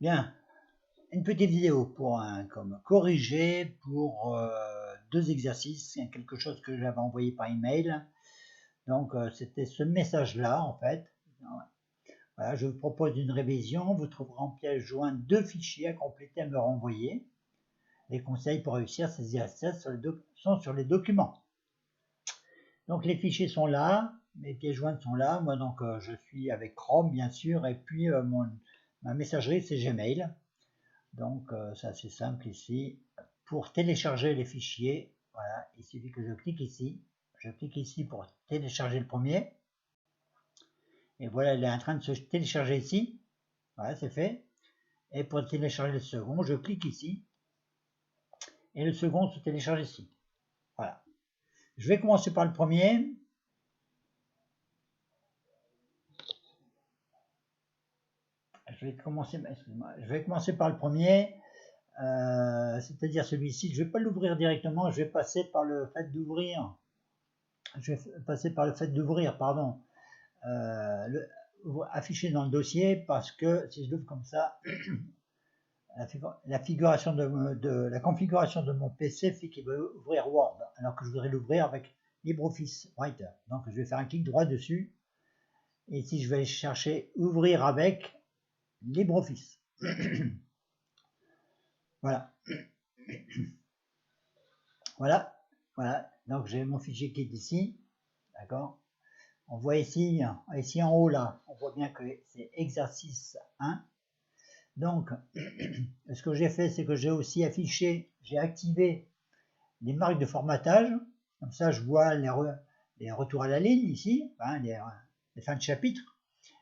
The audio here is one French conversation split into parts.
Bien, une petite vidéo pour comme corriger pour deux exercices, quelque chose que j'avais envoyé par email. Donc c'était ce message-là en fait. Voilà, je vous propose une révision. Vous trouverez en pièce jointe deux fichiers à compléter à me renvoyer. Les conseils pour réussir ces exercices sont sur les documents. Donc les fichiers sont là, mes pièces jointes sont là. Moi donc je suis avec Chrome bien sûr, et puis ma messagerie c'est Gmail. Donc c'est assez simple ici. Pour télécharger les fichiers, voilà, il suffit que je clique ici. Je clique ici pour télécharger le premier. Et voilà, il est en train de se télécharger ici. Voilà, c'est fait. Et pour télécharger le second, je clique ici. Et le second se télécharge ici. Voilà. Je vais commencer par le premier. Je vais commencer par le premier. C'est-à-dire celui-ci. Je ne vais pas l'ouvrir directement. Je vais passer par le fait d'ouvrir. Pardon. Affiché dans le dossier, parce que si je l'ouvre comme ça, la configuration de mon PC fait qu'il veut ouvrir Word, alors que je voudrais l'ouvrir avec LibreOffice Writer. Donc je vais faire un clic droit dessus, et ici je vais chercher ouvrir avec LibreOffice. Voilà. Voilà. Donc j'ai mon fichier qui est ici, d'accord. On voit ici en haut là, on voit bien que c'est exercice 1. Donc, ce que j'ai fait, c'est que j'ai aussi j'ai activé les marques de formatage. Comme ça, je vois les retours à la ligne ici, hein, les fins de chapitre.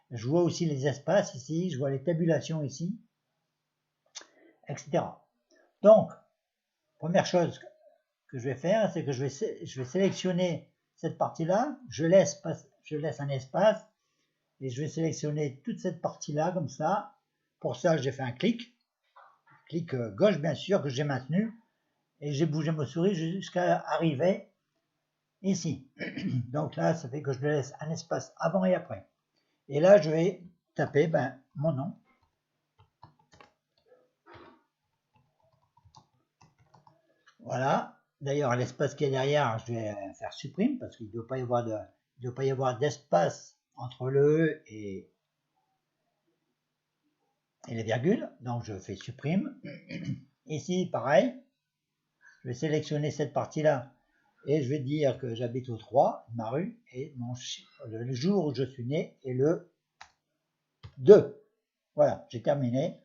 Je vois aussi les espaces ici, je vois les tabulations ici, etc. Donc, première chose que je vais faire, c'est que je vais sélectionner cette partie-là, je laisse un espace, et je vais sélectionner toute cette partie-là, comme ça. Pour ça, j'ai fait un clic gauche, bien sûr, que j'ai maintenu, et j'ai bougé ma souris jusqu'à arriver ici. Donc là, ça fait que je laisse un espace avant et après. Et là, je vais taper mon nom. Voilà. D'ailleurs, l'espace qui est derrière, je vais faire supprime, parce qu'il ne doit pas y avoir d'espace entre le E et les virgules. Donc, je fais supprime. Ici, pareil. Je vais sélectionner cette partie-là. Et je vais dire que j'habite au 3, ma rue, et le jour où je suis né est le 2. Voilà, j'ai terminé.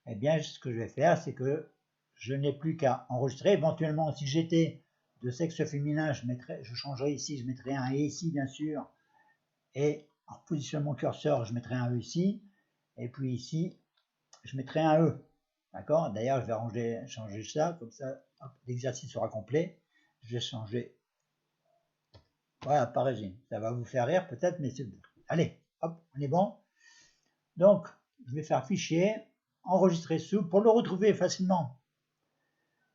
Eh bien, ce que je vais faire, c'est que je n'ai plus qu'à enregistrer. Éventuellement, si j'étais de sexe féminin, je changerais ici, je mettrais un « et » ici, bien sûr. Et en positionnant mon curseur, je mettrai un « e » ici. Et puis ici, je mettrai un « e ». D'accord? D'ailleurs, je vais changer ça, comme ça, l'exercice sera complet. Je vais changer. Voilà, par régime. Ça va vous faire rire peut-être, mais c'est bon. Allez, hop, on est bon. Donc, je vais faire fichier, enregistrer sous, pour le retrouver facilement.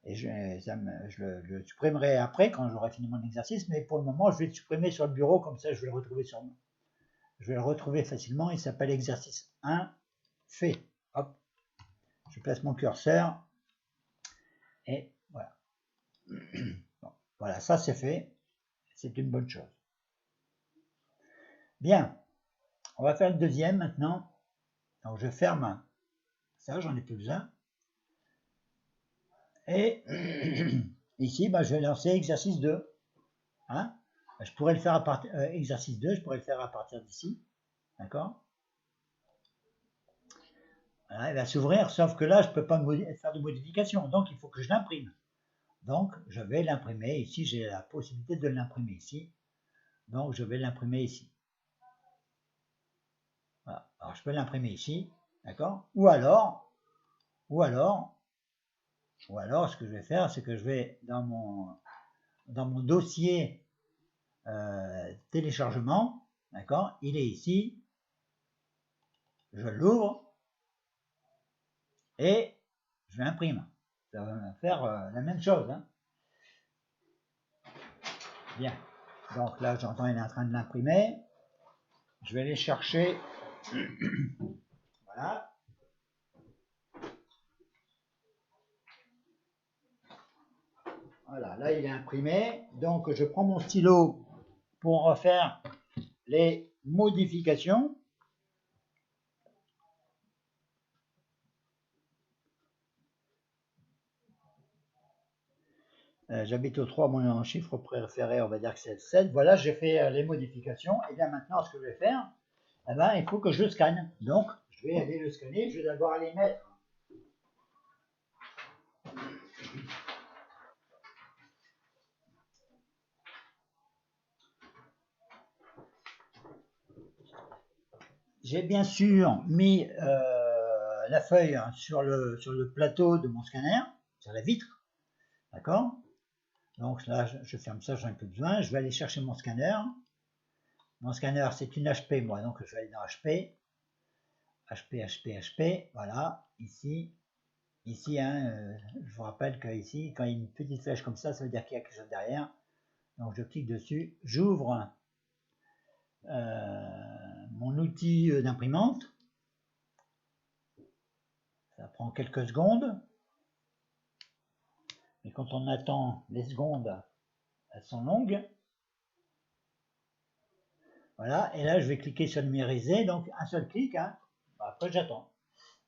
Et je le supprimerai après, quand j'aurai fini mon exercice, mais pour le moment, je vais le supprimer sur le bureau, comme ça, je vais le retrouver facilement. Il s'appelle exercice 1, fait. Hop, je place mon curseur, et voilà. Bon, voilà, ça c'est fait. C'est une bonne chose. Bien, on va faire le deuxième maintenant. Donc je ferme ça, j'en ai plus besoin. Et ici, je vais lancer exercice 2. Hein, je pourrais le faire à partir exercice 2, je pourrais le faire à partir d'ici. D'accord? Voilà, il va s'ouvrir, sauf que là, je ne peux pas faire de modification. Donc, il faut que je l'imprime. Donc, je vais l'imprimer. Ici, j'ai la possibilité de l'imprimer ici. Donc, je vais l'imprimer ici. Voilà. Alors, je peux l'imprimer ici. D'accord? Ou alors, ce que je vais faire, c'est que je vais dans mon dossier téléchargement. D'accord? Il est ici. Je l'ouvre. Et je l'imprime. Ça va faire la même chose. Hein. Bien. Donc là, j'entends, il est en train de l'imprimer. Je vais aller chercher. Voilà. là il est imprimé. Donc je prends mon stylo pour refaire les modifications. J'habite au 3, mon chiffre préféré, on va dire que c'est le 7. Voilà, j'ai fait les modifications. Et bien maintenant, ce que je vais faire, eh ben, il faut que je le scanne. Donc, je vais aller le scanner. Je vais d'abord aller mettre j'ai bien sûr mis la feuille sur le plateau de mon scanner, sur la vitre. D'accord? Donc là, je ferme ça, j'en ai plus besoin. Je vais aller chercher mon scanner. Mon scanner, c'est une HP, moi, donc je vais aller dans HP. HP, voilà, ici. Ici, hein, je vous rappelle qu'ici, quand il y a une petite flèche comme ça veut dire qu'il y a quelque chose derrière. Donc je clique dessus, j'ouvre mon outil d'imprimante. Ça prend quelques secondes. Mais quand on attend, les secondes, elles sont longues. Voilà, et là je vais cliquer sur numériser, donc un seul clic, hein. Après j'attends.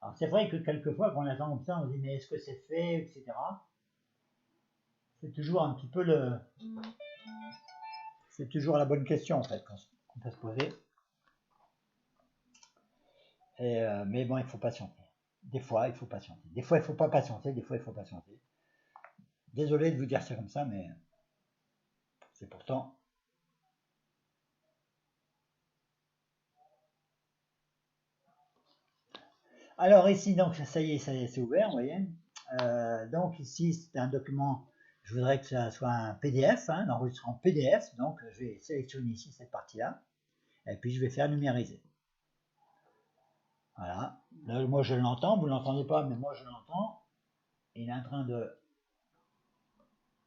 Alors c'est vrai que quelquefois quand on attend comme ça, on se dit mais est-ce que c'est fait, etc. C'est toujours un petit peu c'est toujours la bonne question en fait qu'on peut se poser. Mais bon, il faut patienter. Des fois, il faut patienter. Des fois, il faut pas patienter. Des fois, il faut patienter. Désolé de vous dire ça comme ça, mais c'est pourtant. Alors ici, donc ça y est, c'est ouvert, vous voyez. Donc ici, c'est un document. Je voudrais que ça soit un PDF, hein, enregistré en PDF. Donc je vais sélectionner ici cette partie-là. Et puis je vais faire numériser. Voilà. Là, moi je l'entends, vous ne l'entendez pas, mais moi je l'entends. Il est en train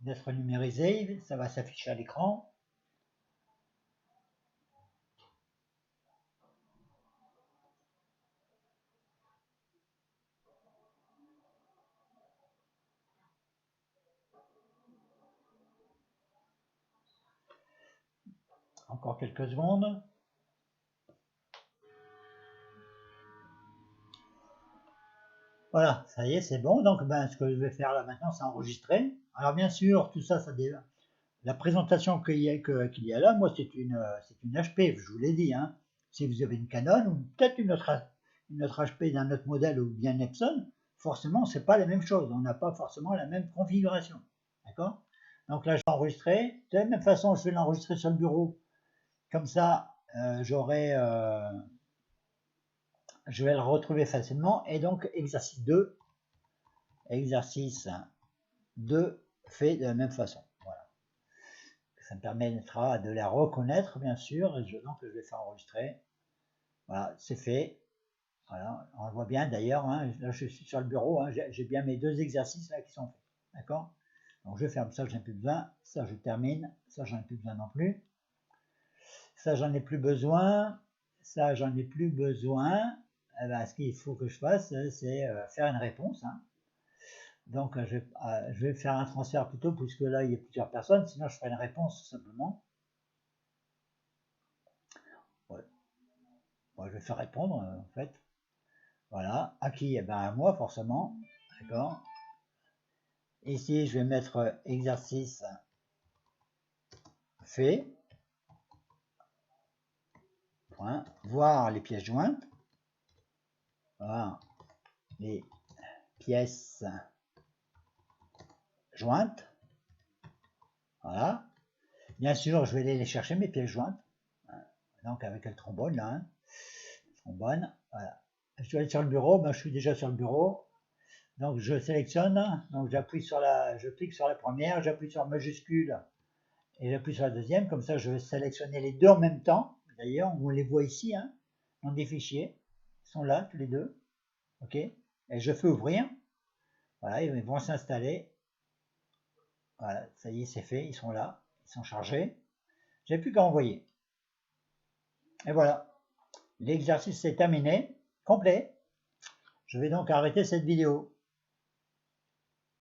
d'être numérisé. Ça va s'afficher à l'écran. Encore quelques secondes. Voilà, ça y est, c'est bon. Donc, ben, ce que je vais faire là maintenant, c'est enregistrer. Alors, bien sûr, tout ça, la présentation qu'il y a là, moi, c'est une HP, je vous l'ai dit. Hein. Si vous avez une Canon ou peut-être une autre HP d'un autre modèle ou bien Epson, forcément, c'est pas la même chose. On n'a pas forcément la même configuration. D'accord? Donc là, je vais enregistrer. De la même façon, je vais l'enregistrer sur le bureau. Comme ça, je vais le retrouver facilement. Et donc, exercice 2 fait de la même façon. Voilà. Ça me permettra de la reconnaître, bien sûr. Donc, je vais faire enregistrer. Voilà, c'est fait. Voilà, on le voit bien d'ailleurs. Hein, là, je suis sur le bureau. Hein, j'ai bien mes 2 exercices là qui sont faits. D'accord? Donc, je ferme ça, j'en ai plus besoin. Ça, je termine. Ça, j'en ai plus besoin non plus. Ça, j'en ai plus besoin. Ça, j'en ai plus besoin. Eh ben, ce qu'il faut que je fasse, c'est faire une réponse. Hein. Donc, je vais faire un transfert plutôt, puisque là, il y a plusieurs personnes. Sinon, je ferai une réponse tout simplement. Ouais. Moi, je vais faire répondre, en fait. Voilà. À qui? Eh ben, à moi, forcément. D'accord. Ici, je vais mettre exercice fait. Point. Voir les pièces jointes. Voir les pièces jointes. Voilà. Bien sûr, je vais aller les chercher, mes pièces jointes. Donc, avec le trombone, là. Hein. Trombone. Voilà. Je dois aller sur le bureau. Ben, je suis déjà sur le bureau. Donc, je sélectionne. Donc, je clique sur la première. J'appuie sur majuscule. Et j'appuie sur la deuxième. Comme ça, je vais sélectionner les deux en même temps. D'ailleurs, on les voit ici. Hein, dans des fichiers. Ils sont là, tous les deux. OK. Et je fais ouvrir. Voilà, ils vont s'installer. Voilà, ça y est, c'est fait. Ils sont là. Ils sont chargés. J'ai plus qu'à envoyer. Et voilà. L'exercice est terminé, complet. Je vais donc arrêter cette vidéo.